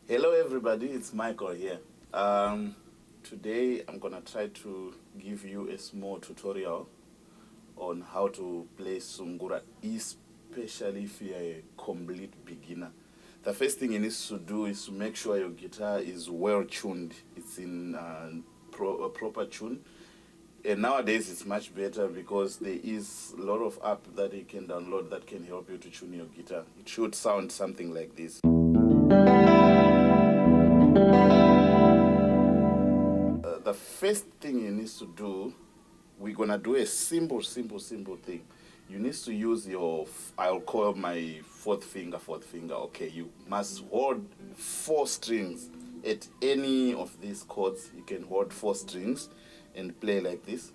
Hello everybody, it's Michael here. Today I'm gonna try to give you a small tutorial on how to play sungura, especially if you're a complete beginner. The first thing you need to do is to make sure your guitar is well tuned. It's in a proper tune. And nowadays it's much better because there is a lot of app that you can download that can help you to tune your guitar. It should sound something like this. The first thing you need to do, we're gonna do a simple thing. You need to use your, I'll call my fourth finger. Okay, you must hold 4 strings at any of these chords. You can hold 4 strings and play like this.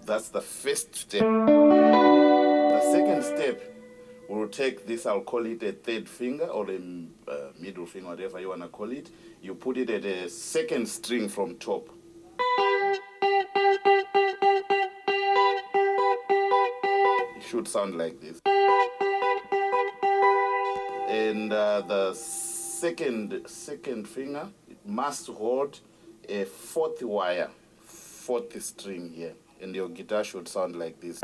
That's the first step. The second step, we'll take this, I'll call it a third finger or a middle finger, whatever you want to call it. You put it at a second string from top. It should sound like this. And the second finger, it must hold a 4th wire, 4th string here. And your guitar should sound like this.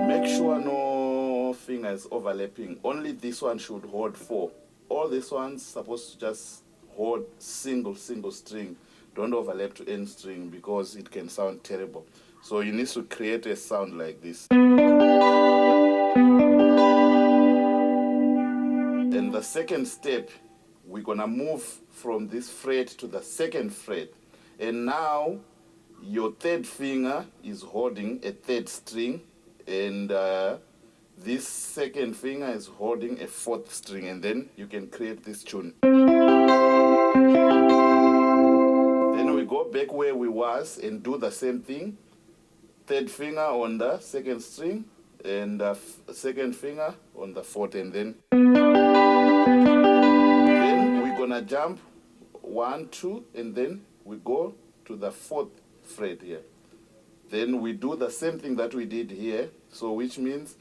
Make sure no finger is overlapping. Only this one should hold 4. All these ones supposed to just hold single string. Don't overlap to any string because it can sound terrible. So you need to create a sound like this. And the second step, we're gonna move from this fret to the second fret. And now your third finger is holding a 3rd string, and this second finger is holding a 4th string, and then you can create this tune. Then we go back where we was and do the same thing. 3rd finger on the 2nd string and the 2nd finger on the 4th, and then we're gonna jump 1, 2, and then we go to the 4th fret here. Then we do the same thing that we did here, so which means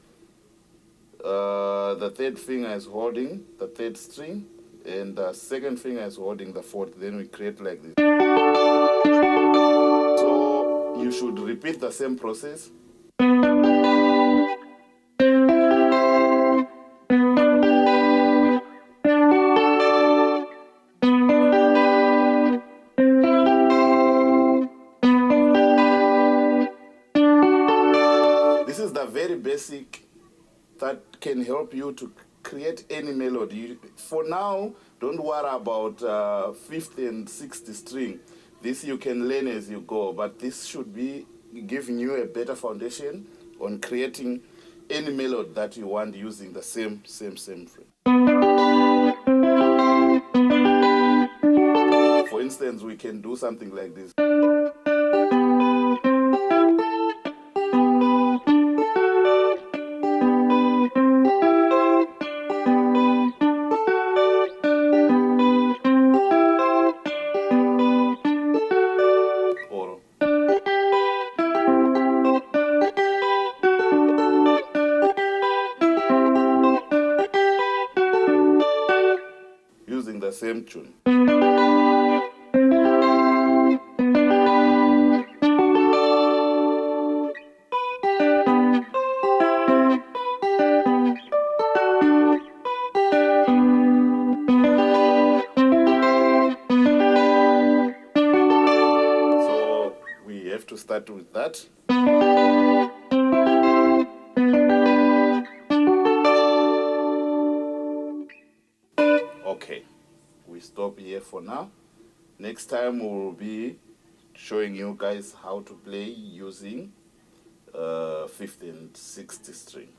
the 3rd finger is holding the 3rd string and the 2nd finger is holding the 4th. Then we create like this. So you should repeat the same process. This is the very basic that can help you to create any melody. For now, don't worry about 5th and 6th string. This you can learn as you go, but this should be giving you a better foundation on creating any melody that you want using the same fret. For instance, we can do something like this. Using the same tune. So we have to start with that. Okay, we stop here for now. Next time we will be showing you guys how to play using 5th and 6th string.